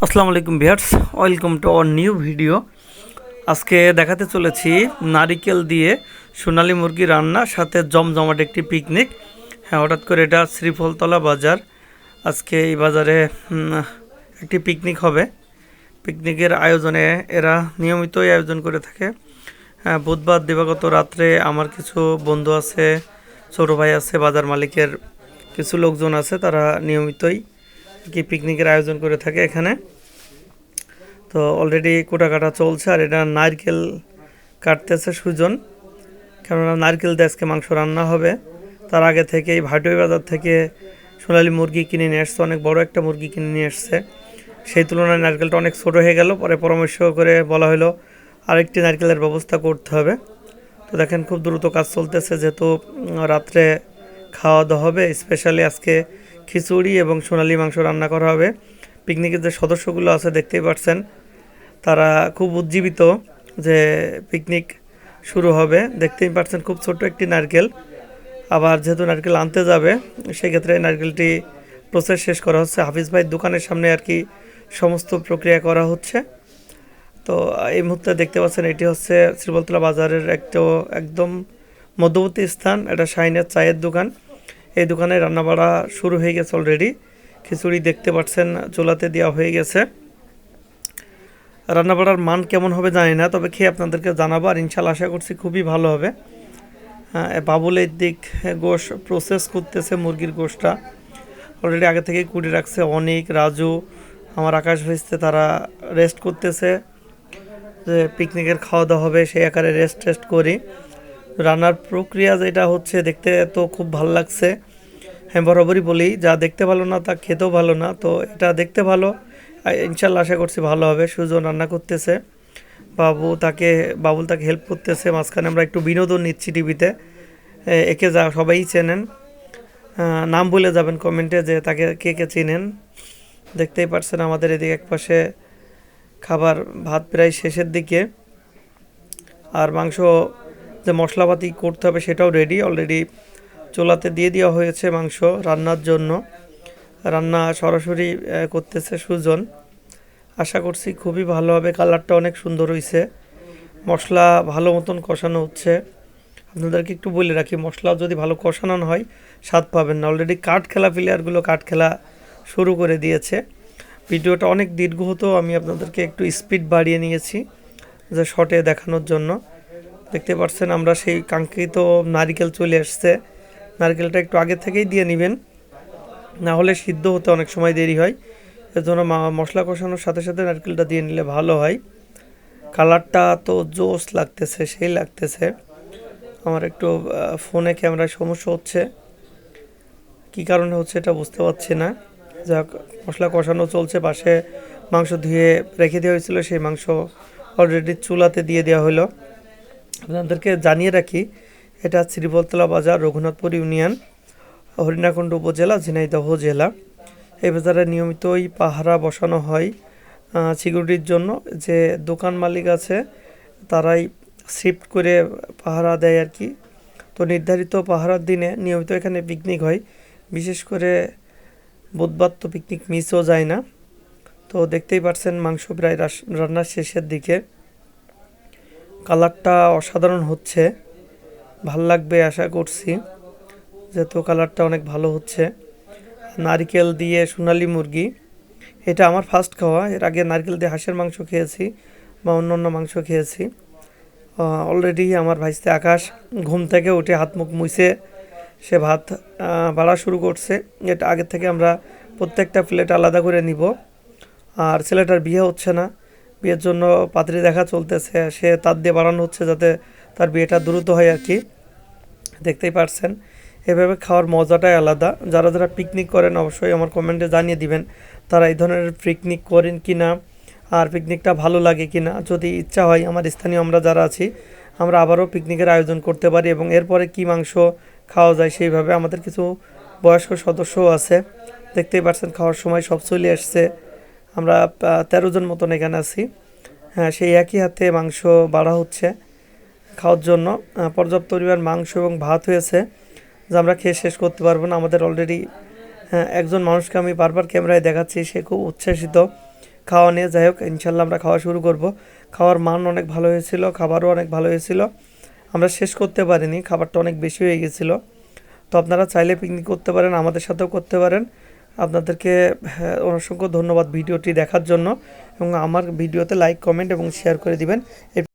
আসসালামু আলাইকুম viewers, welcome to our new video. আজকে দেখাতে চলেছি নারিকেল দিয়ে সোনালী মুরগি রান্না, সাথে জমজমাট একটি পিকনিক। হ্যাঁ, হঠাৎ করে এটা শ্রীফলতলা বাজার। আজকে এই বাজারে একটি পিকনিক হবে। পিকনিকের আয়োজনে এরা নিয়মিতই আয়োজন করে থাকে। হ্যাঁ, বুধবার দিবাগত রাত্রে আমার কিছু বন্ধু আছে, ছোটো ভাই আছে, বাজার মালিকের কিছু লোকজন আছে, তারা নিয়মিতই কি পিকনিকের আয়োজন করে থাকে এখানে। তো অলরেডি কোটা কাটা চলছে, আর এটা নারকেল কাটতেছে সুজন, কেননা নারকেল দিয়ে আজকে মাংস রান্না হবে। তার আগে থেকেই ভাটুই বাজার থেকে সোনালী মুরগি কিনে নিয়ে আসছে, অনেক বড় একটা মুরগি কিনে নিয়ে আসছে। সেই তুলনায় নারকেলটা অনেক ছোটো হয়ে গেল, পরে পরামর্শ করে বলা হলো আরেকটি নারকেলের ব্যবস্থা করতে হবে। তো দেখেন খুব দ্রুত কাজ চলতেছে, যেহেতু রাত্রে খাওয়া দাওয়া হবে। স্পেশালি আজকে খিচুড়ি এবং সোনালী মাংস রান্না করা হবে। পিকনিকের যে সদস্যগুলো আছে দেখতেই পাচ্ছেন, তারা খুব উজ্জীবিত যে পিকনিক শুরু হবে। দেখতেই পাচ্ছেন খুব ছোট্ট একটি নারকেল, আবার যেহেতু নারকেল আনতে যাবে সেক্ষেত্রে নারকেলটি প্রসেস শেষ করা হচ্ছে। হাফিজ ভাইয়ের দোকানের সামনে আর কি সমস্ত প্রক্রিয়া করা হচ্ছে। তো এই মুহূর্তে দেখতে পাচ্ছেন এটি হচ্ছে শ্রীফলতলা বাজারের একদম মধ্যবর্তী স্থান। এটা শাইনের চায়ের দোকান। এই দোকানে রান্নাবাড়া শুরু হয়ে গেছে অলরেডি। খিচুড়ি দেখতে পাচ্ছেন চুলাতে দেওয়া হয়ে গেছে। রান্নাবাড়ার মান কেমন হবে জানি না, তবে খেয়ে আপনাদেরকে জানাবো, আর ইনশাল্লাহ আশা করছি খুবই ভালো হবে। বাবুল এই দিক গোশ প্রসেস করতেছে, মুরগির গোশটা অলরেডি আগে থেকেই কুড়ে রাখছে। অনেক, রাজু, আমার আকাশ ভেস্তে তারা রেস্ট করতেছে, যে পিকনিকের খাওয়া দাওয়া হবে সেই আকারে টেস্ট করি। রান্নার প্রক্রিয়া যেটা হচ্ছে দেখতে তো খুব ভালো লাগছে। হ্যাঁ, বরাবরই বলি যা দেখতে ভালো না তা খেতেও ভালো না, তো এটা দেখতে ভালো, ইনশাল্লাহ আশা করছি ভালো হবে। সুজন রান্না করতেছে, বাবুল তাকে হেল্প করতেছে। মাঝখানে আমরা একটু বিনোদন নিচ্ছি টিভিতে। একে যা সবাই চেনেন, নাম বলে যাবেন কমেন্টে যে তাকে কে কে চেনেন। দেখতেই পাচ্ছেন আমাদের এদিকে একপাশে খাবার, ভাত প্রায় শেষের দিকে, আর মাংস যে মশলাপাতি করতে হবে সেটাও রেডি। অলরেডি চুলাতে দিয়ে দেওয়া হয়েছে মাংস রান্নার জন্য। রান্না সরাসরি করতেছে সুজন। আশা করছি খুবই ভালো হবে। কালারটা অনেক সুন্দর হয়েছে। মশলা ভালো মতন কষানো হচ্ছে। আপনাদেরকে একটু বলে রাখি, মশলা যদি ভালো কষানো না হয় স্বাদ পাবেন না। অলরেডি কাঠ খেলা প্লেয়ারগুলো কাঠ খেলা শুরু করে দিয়েছে। ভিডিওটা অনেক দীর্ঘ হতো, আমি আপনাদেরকে একটু স্পিড বাড়িয়ে নিয়েছি যে শর্টে দেখানোর জন্য। দেখতে পাচ্ছেন আমরা সেই কাঙ্ক্ষিত নারিকেল চলে আসছে। নারকেলটা একটু আগে থেকেই দিয়ে নেবেন, না হলে সিদ্ধ হতে অনেক সময় দেরি হয়। এর জন্য মশলা কষানোর সাথে সাথে নারকেলটা দিয়ে নিলে ভালো হয়। কালারটা তো জোস লাগতেছে, সেই লাগতেছে। আমার একটু ফোনে ক্যামেরায় সমস্যা হচ্ছে, কী কারণে হচ্ছে এটা বুঝতে পারছি না। যাক, মশলা কষানো চলছে, পাশে মাংস ধুয়ে রেখে দেওয়া হয়েছিল, সেই মাংস অলরেডি চুলাতে দিয়ে দেওয়া হলো। আপনাদেরকে জানিয়ে রাখি, এটা শ্রীফলতলা বাজার, রঘুনাথপুর ইউনিয়ন, হরিণাকুণ্ড উপজেলা, ঝিনাইদহ জেলা। এই বাজারে নিয়মিতই পাহারা বসানো হয় সিকিউরিটির জন্য। যে দোকান মালিক আছে তারাই শিফট করে পাহারা দেয় আর কি। তো নির্ধারিত পাহারার দিনে নিয়মিত এখানে পিকনিক হয়। বিশেষ করে বুধবার তো পিকনিক মিসও যায় না। তো দেখতেই পাচ্ছেন মাংস প্রায় রান্নার শেষের দিকে। কালারটা অসাধারণ হচ্ছে, ভাল লাগবে আশা করছি, যেহেতু কালারটা অনেক ভালো হচ্ছে। নারকেল দিয়ে সোনালী মুরগি, এটা আমার ফার্স্ট খাওয়া। এর আগে নারকেল দিয়ে হাঁসের মাংস খেয়েছি বা অন্য মাংস খেয়েছি। অলরেডি আমার ভাইস্তে আকাশ ঘুম থেকে উঠে হাত মুখ মুছে সে ভাত বাড়া শুরু করছে। এটা আগের থেকে আমরা প্রত্যেকটা প্লেট আলাদা করে নিব। আর ছেলেটার বিয়ে হচ্ছে না, বিয়ের জন্য পাত্রী দেখা চলতেছে, সে তার দিয়ে বাড়ানো হচ্ছে যাতে তার বিয়েটা দ্রুত হয় আর কি। দেখতেই পারছেন এভাবে খাওয়ার মজাটাই আলাদা। যারা যারা পিকনিক করেন অবশ্যই আমার কমেন্টে জানিয়ে দিবেন তারা এই ধরনের পিকনিক করেন কি না, আর পিকনিকটা ভালো লাগে কি না। যদি ইচ্ছা হয় আমার স্থানীয় আমরা যারা আছি আমরা আবারও পিকনিকের আয়োজন করতে পারি, এবং এরপরে কি মাংস খাওয়া যায় সেইভাবে। আমাদের কিছু বয়স্ক সদস্যও আছে, দেখতেই পাচ্ছেন খাওয়ার সময় সব চলে আসছে। আমরা 13 জন মতন এখানে আছি। হ্যাঁ, সেই একই হাতে মাংস বাড়া হচ্ছে খাওয়ার জন্য। পর্যাপ্ত পরিমাণ মাংস এবং ভাত হয়েছে, যা আমরা খেয়ে শেষ করতে পারবো না। আমাদের অলরেডি একজন মানুষকে আমি বারবার ক্যামেরায় দেখাচ্ছি, সে খুব উচ্ছ্বাসিত, খাওয়া নিয়ে। যাই হোক, ইনশাল্লাহ আমরা খাওয়া শুরু করব। খাওয়ার মান অনেক ভালো হয়েছিল, খাবারও অনেক ভালো হয়েছিল। আমরা শেষ করতে পারিনি, খাবারটা অনেক বেশি হয়ে গেছিলো। তো আপনারা চাইলে পিকনিক করতে পারেন, আমাদের সাথেও করতে পারেন। আপনাদেরকে অসংখ্য ধন্যবাদ ভিডিওটি দেখার জন্য, এবং আমার ভিডিওতে লাইক, কমেন্ট এবং শেয়ার করে দিবেন।